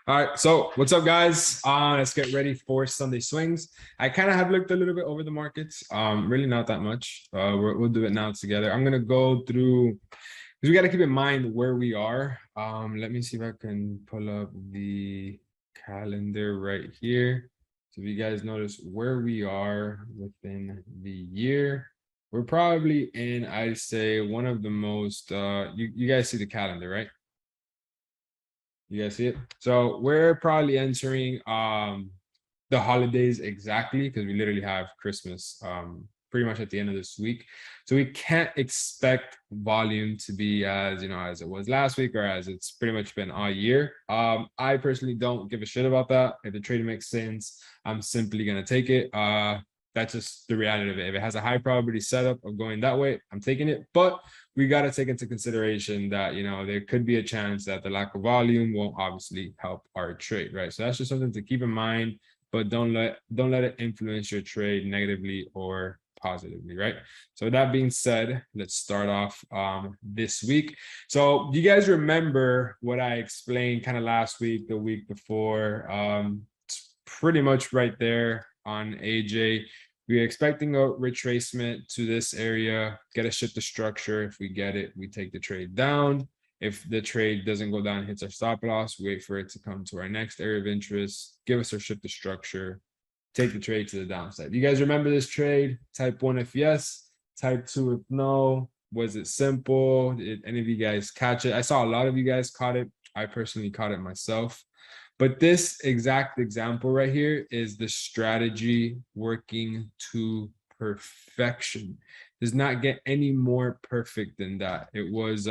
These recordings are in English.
All right, so what's up, guys? Let's get ready for Sunday swings. I kind of have looked a little bit over the markets, really not that much. We'll do it now together. I'm gonna go through because we got to keep in mind where we are. Let me see if I can pull up the calendar right here. So if you guys notice where we are within the year, we're probably in, I'd say, one of the most. You guys see the calendar, right? You guys see it? So we're probably entering the holidays exactly because we literally have Christmas pretty much at the end of this week. So we can't expect volume to be as as it was last week or as it's pretty much been all year. I personally don't give a shit about that. If the trade makes sense, I'm simply gonna take it. That's just the reality of it. If it has a high probability setup of going that way, I'm taking it. But we got to take into consideration that there could be a chance that the lack of volume won't obviously help our trade, right? So that's just something to keep in mind, but don't let it influence your trade negatively or positively, right? So with that being said, let's start off this week. So do you guys remember what I explained kind of last week, the week before? It's pretty much right there on AJ. We're expecting a retracement to this area, get a shift to structure. If we get it, we take the trade down. If the trade doesn't go down, hits our stop loss, wait for it to come to our next area of interest, give us our shift to structure, take the trade to the downside. You guys remember this trade? Type 1 if yes, type 2 if no. Was it simple? Did any of you guys catch it? I saw a lot of you guys caught it. I personally caught it myself. But this exact example right here is the strategy working to perfection. Does not get any more perfect than that. It was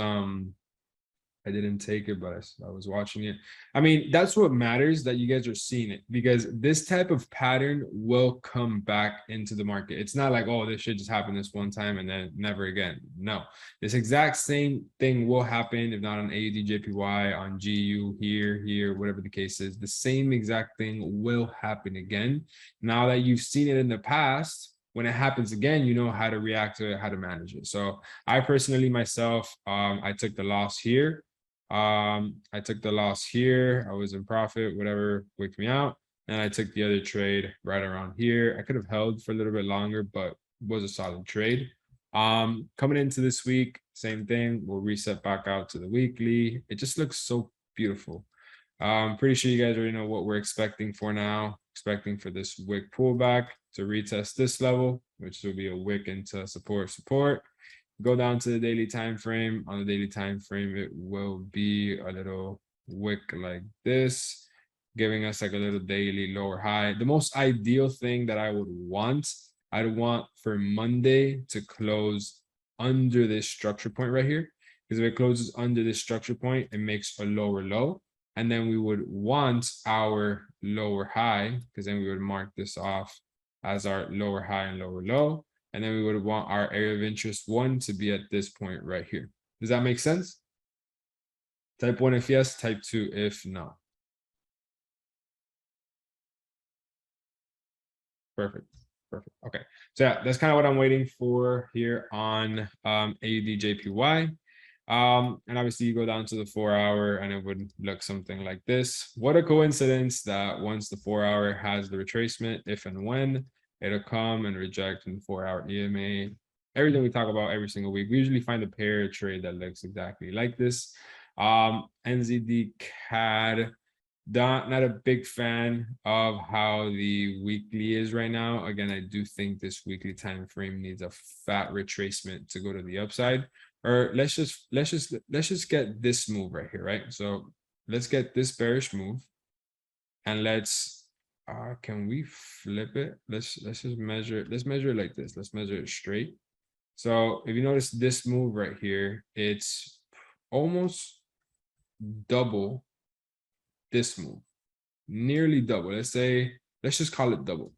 I didn't take it, but I was watching it. I mean, that's what matters, that you guys are seeing it, because this type of pattern will come back into the market. It's not like, oh, this should just happen this one time and then never again. No, this exact same thing will happen, if not on AUD, JPY, on GU, here, whatever the case is. The same exact thing will happen again. Now that you've seen it in the past, when it happens again, you know how to react to it, how to manage it. So I personally myself, I took the loss here. I took the loss here. I was in profit, whatever wicked me out. And I took the other trade right around here. I could have held for a little bit longer, but was a solid trade. Coming into this week, same thing. We'll reset back out to the weekly. It just looks so beautiful. I'm pretty sure you guys already know what we're expecting for now. Expecting for this wick pullback to retest this level, which will be a wick into support. Go down to the daily time frame. On the daily time frame, it will be a little wick like this, giving us like a little daily lower high. The most ideal thing that I'd want for Monday to close under this structure point right here. Because if it closes under this structure point, it makes a lower low. And then we would want our lower high, because then we would mark this off as our lower high and lower low. And then we would want our area of interest 1 to be at this point right here. Does that make sense? Type 1 if yes, type 2 if no. Perfect. Okay. So yeah, that's kind of what I'm waiting for here on AUD JPY. And obviously you go down to the 4-hour and it would look something like this. What a coincidence that once the 4-hour has the retracement, if and when, it'll come and reject in the 4-hour EMA. Everything we talk about every single week. We usually find a pair trade that looks exactly like this. NZD CAD, not a big fan of how the weekly is right now. Again, I do think this weekly time frame needs a fat retracement to go to the upside. Or let's just get this move right here, right? So let's get this bearish move, and let's can we flip it? Let's just measure. Let's measure it like this. Let's measure it straight. So if you notice this move right here, it's almost double this move, nearly double. Let's just call it double.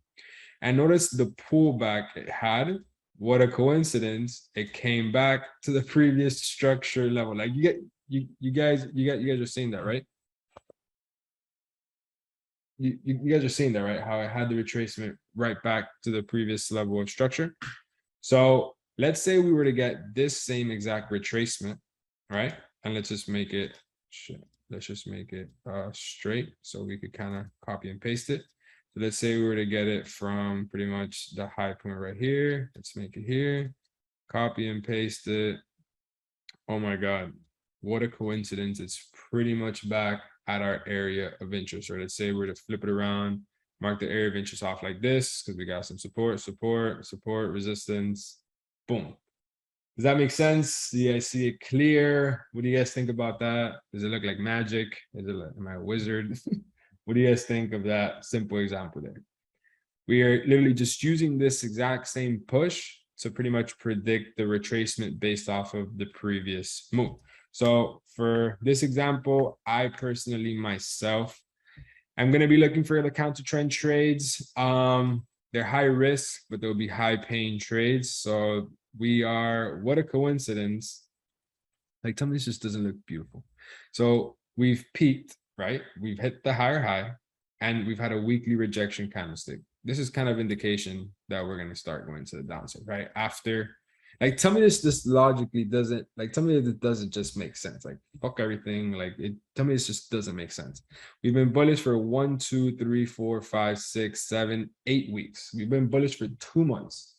And notice the pullback it had. What a coincidence! It came back to the previous structure level. Like you guys are seeing that, right? You guys are seeing that, right? How I had the retracement right back to the previous level of structure. So let's say we were to get this same exact retracement, right? And let's just make it let's just make it straight so we could kind of copy and paste it. So let's say we were to get it from pretty much the high point right here. Let's make it here, copy and paste it. Oh my God, what a coincidence. It's pretty much back at our area of interest. Or let's say we're to flip it around, mark the area of interest off like this, because we got some support, resistance, boom. Does that make sense? Do you guys see it clear? What do you guys think about that? Does it look like magic? Is it like, am I a wizard? What do you guys think of that simple example there? We are literally just using this exact same push to pretty much predict the retracement based off of the previous move. So for this example, I personally myself, I'm going to be looking for the counter trend trades. They're high risk, but they'll be high paying trades. So we are, what a coincidence. Like, tell me this just doesn't look beautiful. So we've peaked, right? We've hit the higher high and we've had a weekly rejection candlestick. This is kind of indication that we're going to start going to the downside, right? After, like, tell me this logically doesn't, like, tell me that it doesn't just make sense. Like, fuck everything. Like, tell me this just doesn't make sense. We've been bullish for 1, 2, 3, 4, 5, 6, 7, 8 weeks. We've been bullish for 2 months.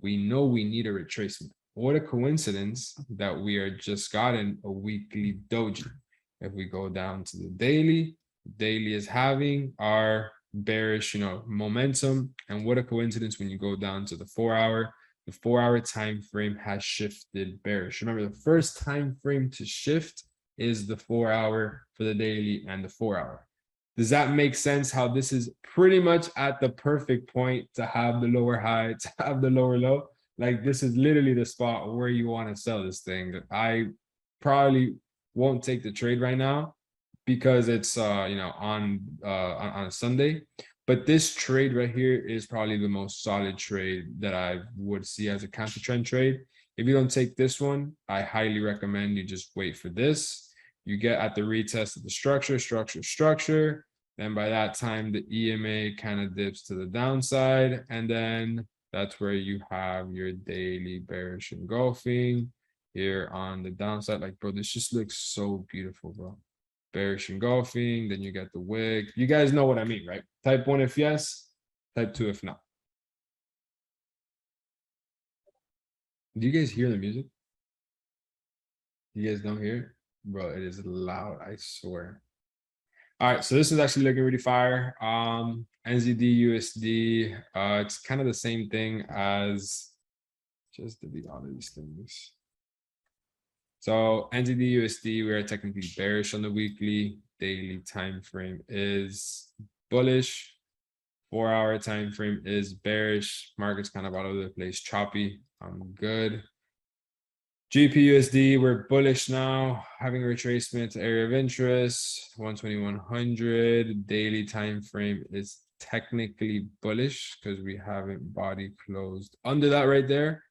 We know we need a retracement. What a coincidence that we are just gotten a weekly doji. If we go down to the daily is having our bearish, momentum. And what a coincidence when you go down to the 4-hour. The 4-hour time frame has shifted bearish. Remember, the first time frame to shift is the 4-hour for the daily and the 4-hour. Does that make sense? How this is pretty much at the perfect point to have the lower high, to have the lower low. Like, this is literally the spot where you want to sell this thing. I probably won't take the trade right now because it's on a Sunday. But this trade right here is probably the most solid trade that I would see as a counter trend trade. If you don't take this one, I highly recommend you just wait for this. You get at the retest of the structure. Then by that time, the EMA kind of dips to the downside. And then that's where you have your daily bearish engulfing here on the downside. Like, bro, this just looks so beautiful, bro. Bearish engulfing, then you get the wick. You guys know what I mean, right? Type 1 if yes, type 2 if not. Do you guys hear the music? You guys don't hear it? Bro, it is loud, I swear. All right, so this is actually looking really fire. NZD USD, it's kind of the same thing as, just to delete all of these things. So NZD USD, we are technically bearish on the weekly. Daily time frame is bullish. 4-hour time frame is bearish. Market's kind of all over the place, choppy. I'm good. GPUSD, we're bullish now, having a retracement to area of interest, 120-100. Daily time frame is technically bullish because we haven't body closed under that right there.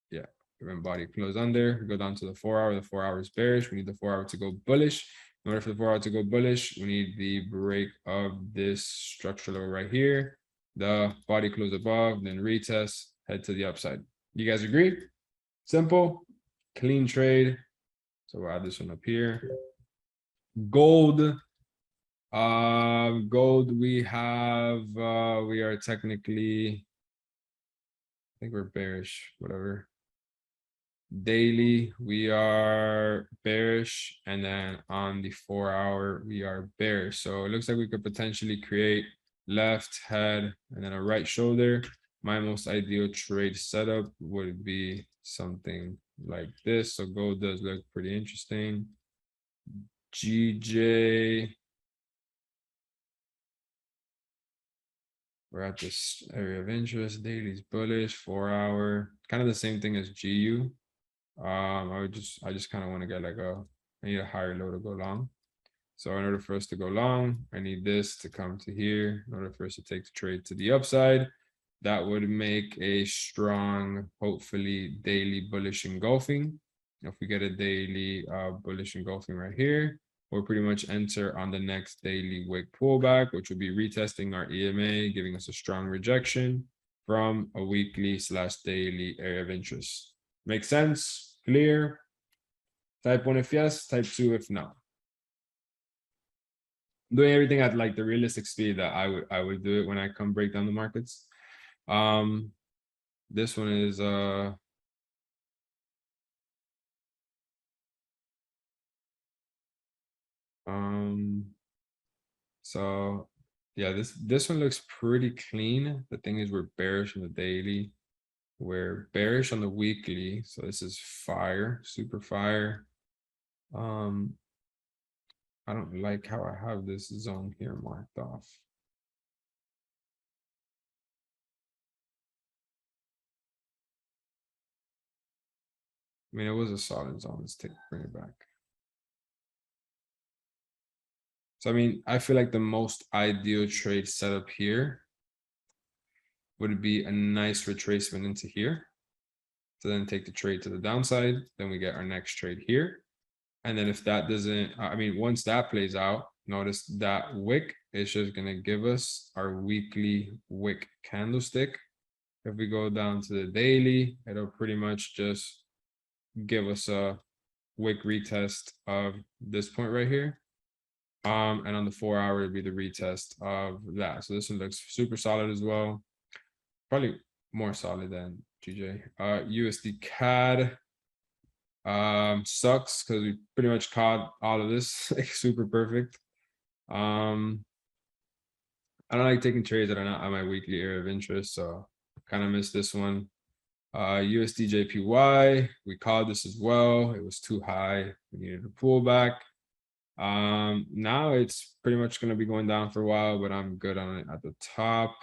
Yeah, we haven't body closed under. We go down to the 4-hour. The 4-hour is bearish. We need the 4-hour to go bullish. In order for the 4-hour to go bullish, we need the break of this structural level right here. The body close above, then retest, head to the upside. You guys agree? Simple, clean trade. So we'll add this one up here. Gold. Gold, we are technically, I think we're bearish, whatever. Daily, we are bearish. And then on the 4-hour, we are bearish. So it looks like we could potentially create left head and then a right shoulder. My most ideal trade setup would be something like this. So gold does look pretty interesting. GJ, we're at this area of interest. Daily's bullish, 4-hour, kind of the same thing as GU. I just kind of want to get like I need a higher low to go long. So in order for us to go long, I need this to come to here. In order for us to take the trade to the upside, that would make a strong, hopefully daily bullish engulfing. If we get a daily bullish engulfing right here, we'll pretty much enter on the next daily wick pullback, which will be retesting our EMA, giving us a strong rejection from a weekly / daily area of interest. Make sense? Clear? Type 1 if yes, type 2 if no. doing everything at like the realistic speed that I would do it when I come break down the markets. This one is so yeah, this one looks pretty clean. The thing is we're bearish on the daily. We're bearish on the weekly. So this is fire, super fire. I don't like how I have this zone here marked off. I mean, it was a solid zone. Let's bring it back. So, I mean, I feel like the most ideal trade setup here would be a nice retracement into here. To then take the trade to the downside. Then we get our next trade here. And then if that doesn't, I mean, once that plays out, notice that wick is just going to give us our weekly wick candlestick. If we go down to the daily, it'll pretty much just give us a wick retest of this point right here. And on the 4 hour, it'd be the retest of that. So this one looks super solid as well. Probably more solid than GJ. USD CAD sucks because we pretty much caught all of this like super perfect. I don't like taking trades that are not on my weekly area of interest, so kind of missed this one. USD JPY, we called this as well. It was too high. We needed a pullback. Now it's pretty much going to be going down for a while, but I'm good on it at the top.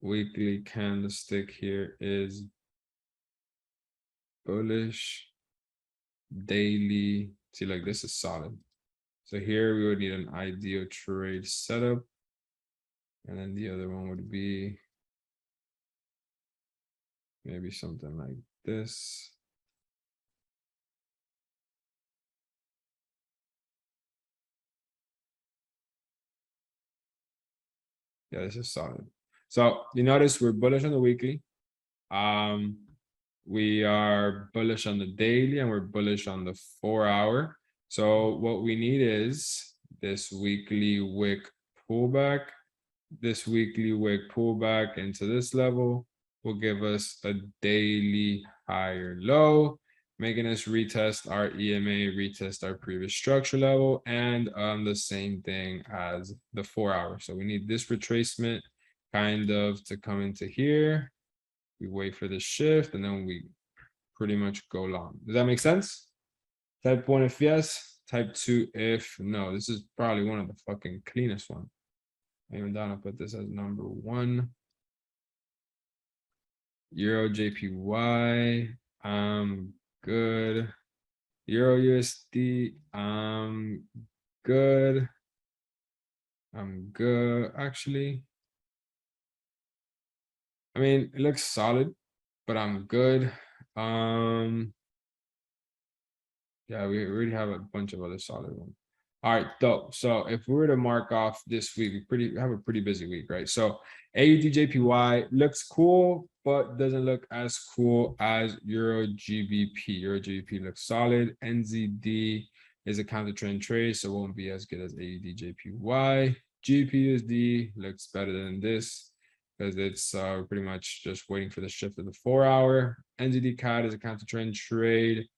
Weekly candlestick here is bullish. Daily, see, like this is solid. So here we would need an ideal trade setup. And then the other one would be maybe something like this. Yeah, this is solid. So you notice we're bullish on the weekly. We are bullish on the daily and we're bullish on the 4 hour. So what we need is this weekly wick pullback. This weekly wick pullback into this level will give us a daily higher low, making us retest our EMA, retest our previous structure level, and the same thing as the 4 hour. So we need this retracement kind of to come into here. We wait for the shift and then we pretty much go long. Does that make sense? Type 1 if yes, type 2 if no. This is probably one of the fucking cleanest one. Even down, I'll put this as number 1. Euro JPY, good. Euro USD, good. I'm good, actually. I mean, it looks solid, but I'm good. Yeah, we already have a bunch of other solid ones. All right, dope. So if we were to mark off this week, we have a pretty busy week, right? So AUD JPY looks cool, but doesn't look as cool as Euro GBP. Euro GBP looks solid. NZD is a counter trend trade, so it won't be as good as AUD JPY. GBPUSD looks better than this because it's pretty much just waiting for the shift of the 4 hour. NZD CAD is a counter trend trade.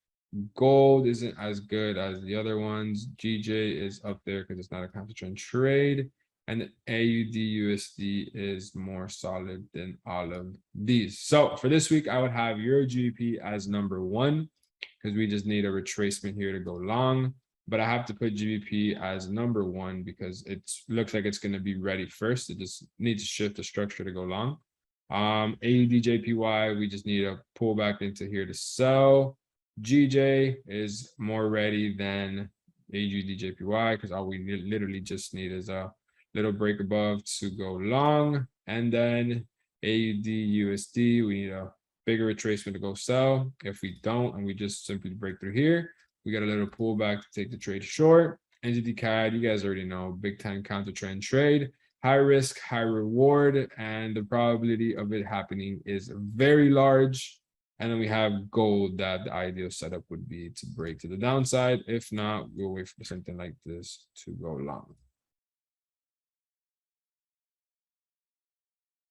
Gold isn't as good as the other ones. GJ is up there because it's not a counter trend trade. And AUD USD is more solid than all of these. So for this week, I would have Euro GBP as number 1 because we just need a retracement here to go long. But I have to put GBP as number 1 because it looks like it's going to be ready first. It just needs to shift the structure to go long. AUD JPY, we just need a pullback into here to sell. GJ is more ready than AUD JPY because all we literally just need is a little break above to go long. And then AUD USD, we need a bigger retracement to go sell. If we don't, and we just simply break through here, we got a little pullback to take the trade short. NZD CAD, you guys already know, big time counter trend trade. High risk, high reward, and the probability of it happening is very large. And then we have gold that the ideal setup would be to break to the downside. If not, we'll wait for something like this to go long.